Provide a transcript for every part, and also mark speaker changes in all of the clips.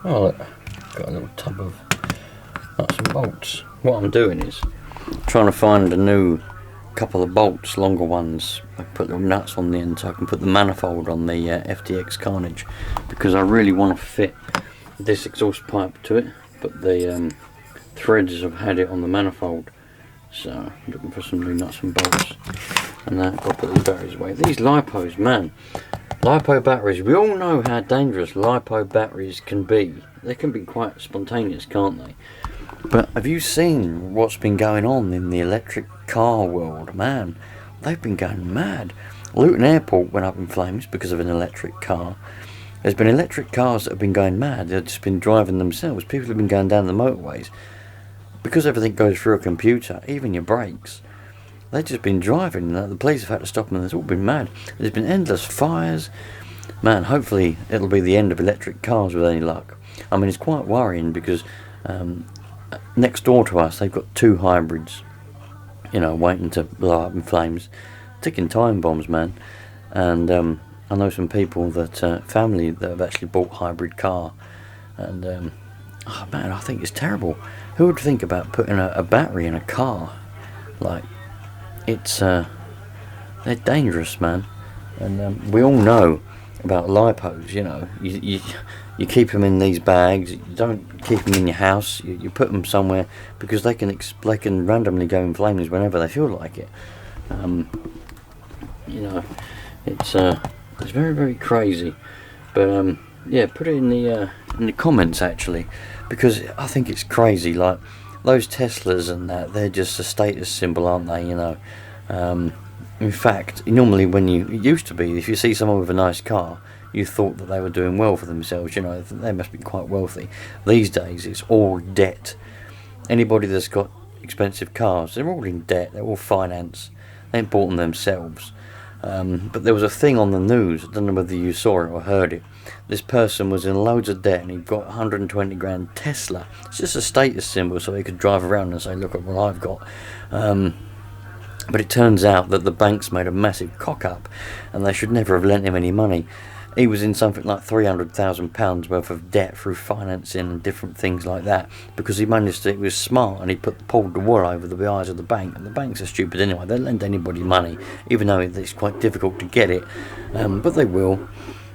Speaker 1: Oh look, got a little tub of nuts and bolts. What I'm doing is trying to find a new couple of bolts, longer ones. I put little nuts on the end so I can put the manifold on the FTX Carnage, because I really want to fit this exhaust pipe to it, but the threads have had it on the manifold. So I'm looking for some new nuts and bolts, and that. Got to put the batteries away. These lipos, man. Lipo batteries, we all know how dangerous lipo batteries can be. They can be quite spontaneous, can't they? But have you seen what's been going on in the electric car world? Man, they've been going mad. Luton Airport went up in flames because of an electric car. There's been electric cars that have been going mad. They've just been driving themselves. People have been going down the motorways. Because everything goes through a computer, even your brakes. They've just been driving. The police have had to stop them. It's all been mad. There's been endless fires. Man, hopefully it'll be the end of electric cars with any luck. I mean, it's quite worrying because next door to us they've got 2 hybrids, you know, waiting to blow up in flames. Ticking time bombs, man. And I know some people that, family that have actually bought hybrid car. And, oh man, I think it's terrible. Who would think about putting a battery in a car? Like, it's they're dangerous, man. And we all know about lipos. You know, you keep them in these bags. You don't keep them in your house. You put them somewhere because they can randomly go in flames whenever they feel like it. You know, it's very, very crazy. But yeah, put it in the comments actually, because I think it's crazy. Like, those Teslas and that, they're just a status symbol, aren't they? You know, in fact, normally it used to be, if you see someone with a nice car, you thought that they were doing well for themselves. You know, they must be quite wealthy. These days, it's all debt. Anybody that's got expensive cars, they're all in debt. They're all finance. They ain't bought them themselves. But there was a thing on the news. I don't know whether you saw it or heard it. This person was in loads of debt and he got 120 grand Tesla. It's just a status symbol so he could drive around and say, look at what I've got. But it turns out that the banks made a massive cock up and they should never have lent him any money. He was in something like £300,000 worth of debt through financing and different things like that, because he managed to, he was smart and he pulled the wool over the eyes of the bank. And the banks are stupid anyway. They'll lend anybody money, even though it's quite difficult to get it, but they will.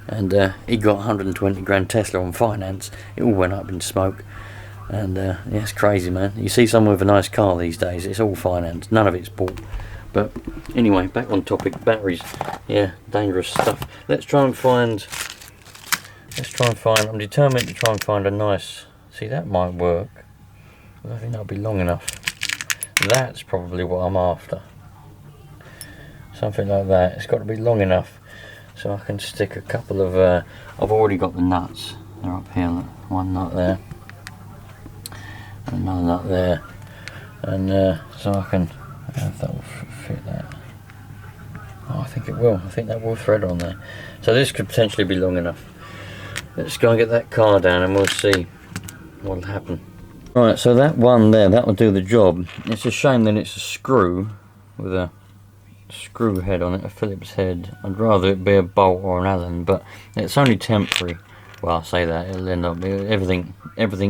Speaker 1: And he got 120 grand Tesla on finance. It all went up in smoke. And yeah, it's crazy, man. You see someone with a nice car these days, it's all finance. None of it's bought. But anyway, back on topic, batteries. Yeah, dangerous stuff. Let's try and find, I'm determined to try and find a nice, see, that might work. I don't think that'll be long enough. That's probably what I'm after. Something like that. It's got to be long enough so I can stick a couple of, I've already got the nuts. They're up here, look. One nut there. And another nut there. And so I can, if that will fit that. Oh, I think it will. I think that will thread on there. So this could potentially be long enough. Let's go and get that car down and we'll see what'll happen. Right, so that one there, that will do the job. It's a shame that it's a screw with a screw head on it, a Phillips head. I'd rather it be a bolt or an Allen, but it's only temporary. Well, I say that, it'll end up, everything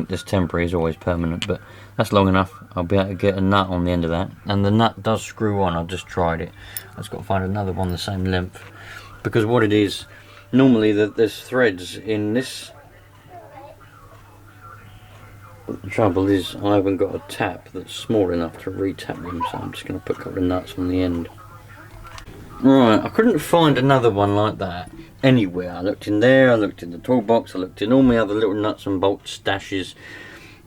Speaker 1: that's temporary is always permanent, but that's long enough. I'll be able to get a nut on the end of that. And the nut does screw on, I've just tried it. I've just got to find another one the same length. Because what it is, normally there's threads in this. But the trouble is, I haven't got a tap that's small enough to re-tap them, so I'm just going to put a couple of nuts on the end. Right, I couldn't find another one like that anywhere. I looked in there, I looked in the toolbox, I looked in all my other little nuts and bolts stashes.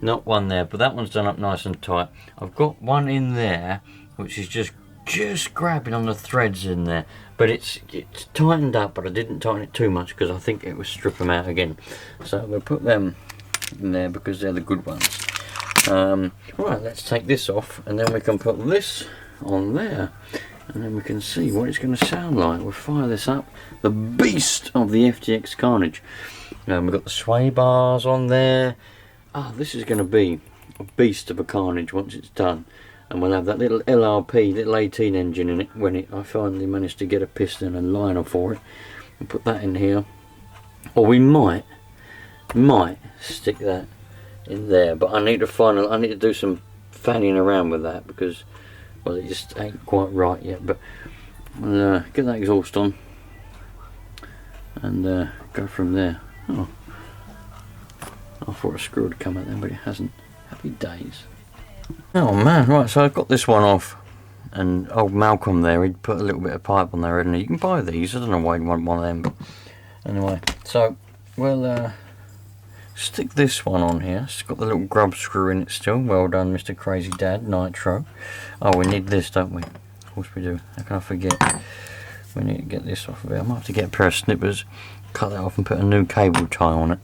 Speaker 1: Not one there, but that one's done up nice and tight. I've got one in there which is just grabbing on the threads in there, but it's tightened up, but I didn't tighten it too much because I think it would strip them out again. So we'll put them in there because they're the good ones. Right, let's take this off and then we can put this on there. And then we can see what it's going to sound like. We'll fire this up. The beast of the FTX Carnage. We've got the sway bars on there. This is going to be a beast of a Carnage once it's done. And we'll have that little LRP, little 18 engine in it when I finally manage to get a piston and liner for it. We'll put that in here. Or we might might stick that in there, but I need to do some fanning around with that, because, well, it just ain't quite right yet. But I'll get that exhaust on and go from there. Oh, I thought a screw would come out then, but it hasn't. Happy days. Oh man, right, so I've got this one off, and old Malcolm there, he'd put a little bit of pipe on there, and you can buy these. I don't know why you'd want one of them, but anyway, so we'll stick this one on here. It's got the little grub screw in it still. Well done, Mr. Crazy Dad, Nitro. Oh, we need this, don't we? Of course we do. How can I forget? We need to get this off of it. I might have to get a pair of snippers, cut that off and put a new cable tie on it.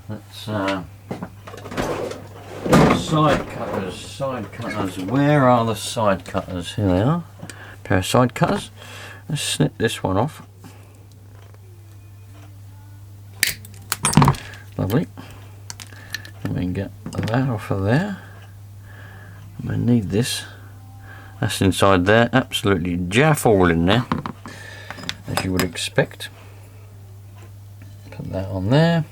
Speaker 1: That's side cutters. Side cutters. Where are the side cutters? Here they are. Pair of side cutters. Let's snip this one off. Lovely. And we can get that off of there. We need this. That's inside there. Absolutely jaff all in there, as you would expect. Put that on there.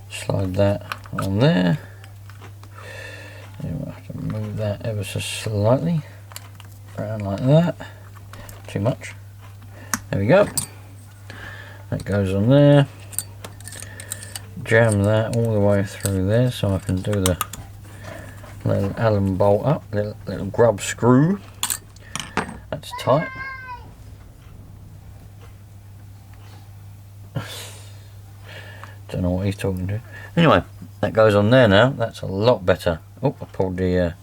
Speaker 1: Slide that on there. We'll have to move that ever so slightly around like that. Too much. There we go. That goes on there. Jam that all the way through there so I can do the little Allen bolt up, little grub screw. That's tight. Don't know what he's talking to. Anyway, that goes on there now. That's a lot better. Oh, I pulled the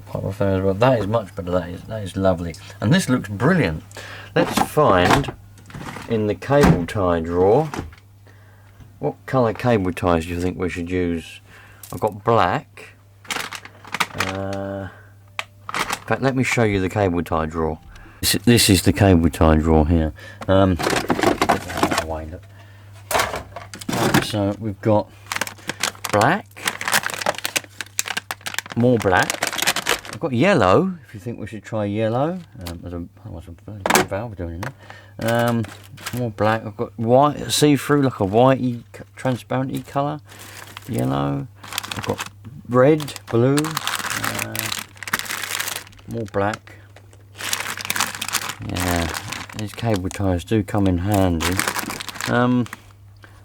Speaker 1: pipe off there as well. That is much better. That is lovely. And this looks brilliant. Let's find in the cable tie drawer. What colour cable ties do you think we should use? I've got black. In fact, let me show you the cable tie drawer. This is the cable tie drawer here. Get that out of the way, look. So we've got black, more black. I've got yellow, if you think we should try yellow. There's a valve doing it. More black. I've got white, see-through, like a whitey, transparenty colour. Yellow. I've got red, blue. More black. Yeah, these cable ties do come in handy.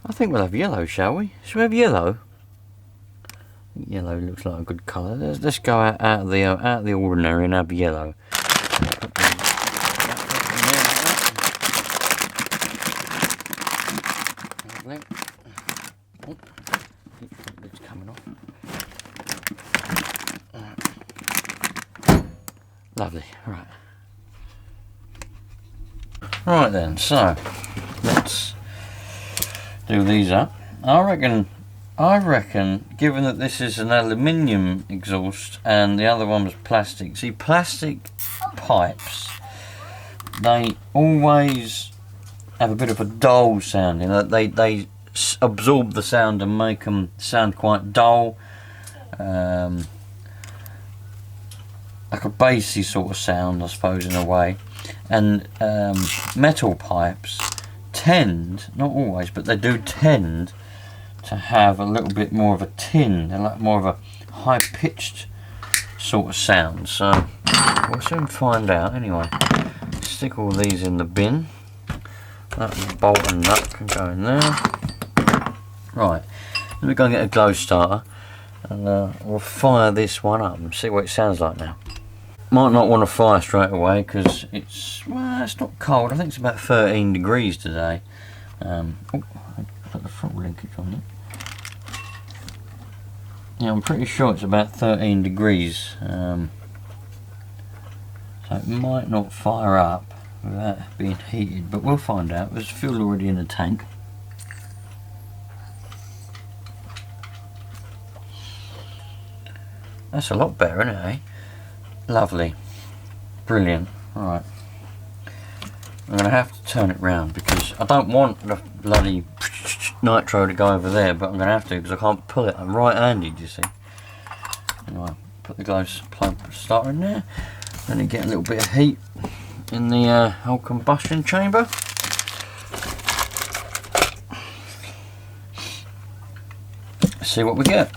Speaker 1: I think we'll have yellow, shall we? Shall we have yellow? Yellow looks like a good colour. Let's go out of the ordinary and have yellow. It's coming off. Lovely. Right. Right then. So let's do these up. I reckon, given that this is an aluminium exhaust and the other one was plastic. See, plastic pipes, they always have a bit of a dull sound. You know, they absorb the sound and make them sound quite dull, like a bassy sort of sound, I suppose, in a way. And metal pipes tend, not always, but they do tend to have a little bit more of a tin. They're like more of a high-pitched sort of sound. So we'll soon find out. Anyway, stick all these in the bin. That bolt and nut can go in there. Right, let me go and get a glow starter, and we'll fire this one up and see what it sounds like now. Might not want to fire straight away because it's not cold. I think it's about 13 degrees today. Oh, I put the throttle linkage on it. Yeah, I'm pretty sure it's about 13 degrees. So it might not fire up without being heated, but we'll find out. There's fuel already in the tank. That's a lot better, isn't it, eh? Lovely. Brilliant. Alright. I'm going to have to turn it round because I don't want the bloody nitro to go over there, but I'm going to have to because I can't pull it. I'm right-handed, you see. Anyway, put the glow plug starter in there. Then you get a little bit of heat in the whole combustion chamber. Let's see what we get.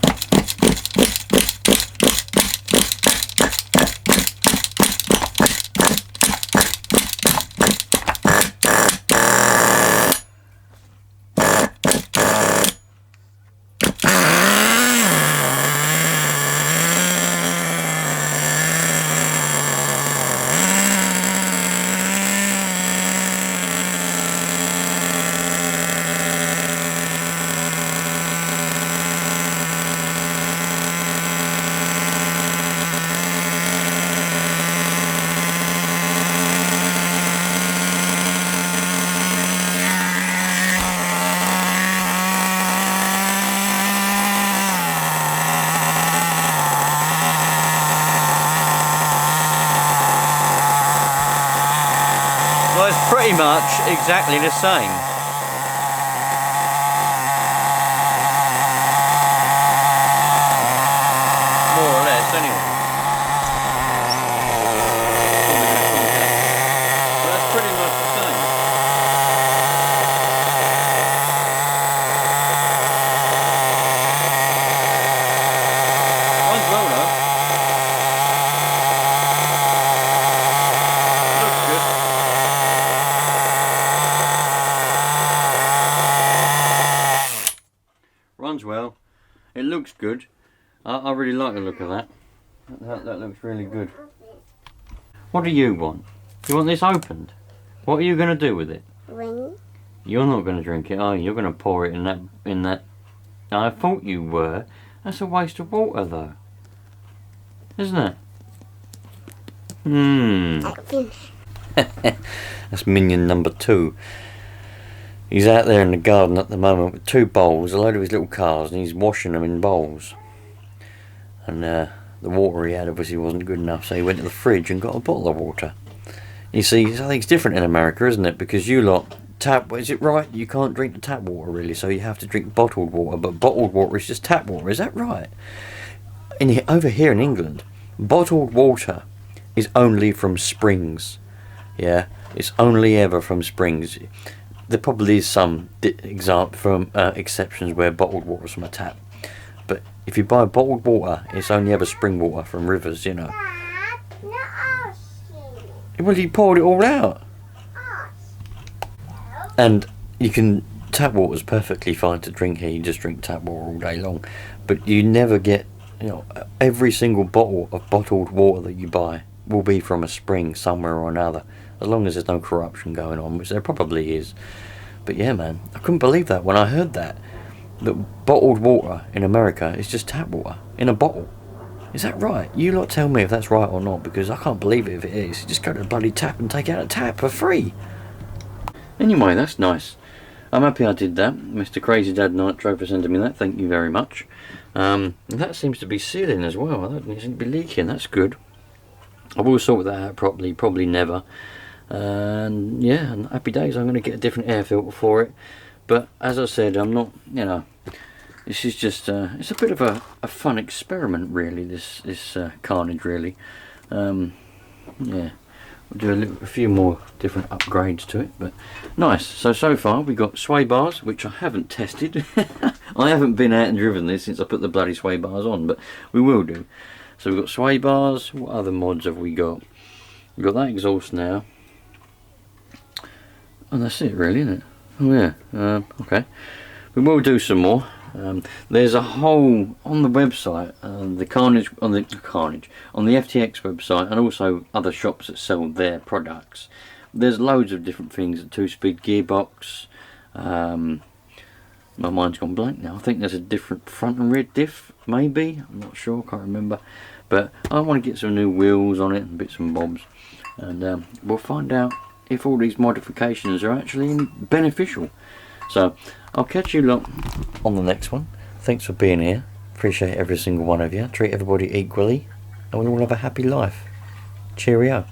Speaker 2: Well, it's pretty much exactly the same. More or less, anyway. But that's pretty much the same. Runs well though. Looks good. Runs well. It looks good. I really like the look of that. That looks really good. What do you want? You want this opened? What are you going to do with it?
Speaker 3: Ring.
Speaker 1: You're not going to drink it, are you? You're going to pour it in that. I thought you were. That's a waste of water, though. Isn't it?
Speaker 3: Open.
Speaker 1: That's minion number 2. He's out there in the garden at the moment with 2 bowls, a load of his little cars, and he's washing them in bowls. And the water he had obviously wasn't good enough, so he went to the fridge and got a bottle of water. You see, I think it's different in America, isn't it? Because you lot, is it right? You can't drink the tap water, really, so you have to drink bottled water, but bottled water is just tap water, is that right? Over here in England, bottled water is only from springs. Yeah, it's only ever from springs. There probably is some exceptions where bottled water is from a tap, but if you buy bottled water, it's only ever spring water from rivers, you know. Well, you poured it all out, and you can. Tap water's perfectly fine to drink here. You just drink tap water all day long, but you never get, you know, every single bottle of bottled water that you buy will be from a spring somewhere or another, as long as there's no corruption going on, which there probably is. But yeah, man, I couldn't believe that when I heard that bottled water in America is just tap water in a bottle. Is that right? You lot tell me if that's right or not, because I can't believe it if it is. You just go to the bloody tap and take out a tap for free. Anyway, that's nice. I'm happy I did that. Mr. Crazy Dad Nitro for sending me that. Thank you very much. And that seems to be sealing as well. I don't think it seems to be leaking. That's good. I will sort that out properly. Probably never. And yeah, and happy days. I'm going to get a different air filter for it. But as I said, I'm not, you know, this is just, it's a bit of a fun experiment, really, this Carnage, really. Yeah. We'll do a few more different upgrades to it, but nice. So far we got sway bars, which I haven't tested. I haven't been out and driven this since I put the bloody sway bars on, but we will do. So we've got sway bars. What other mods have we got? We've got that exhaust now, and that's it, really, isn't it? Oh yeah. Okay. We will do some more. There's a whole on the website, the Carnage on the FTX website, and also other shops that sell their products. There's loads of different things. A 2-speed gearbox. My mind's gone blank now. I think there's a different front and rear diff, maybe. I'm not sure. Can't remember. But I want to get some new wheels on it and bits and bobs, and we'll find out if all these modifications are actually beneficial. So I'll catch you lot on the next one. Thanks for being here. Appreciate every single one of you. Treat everybody equally, and we'll all have a happy life. Cheerio.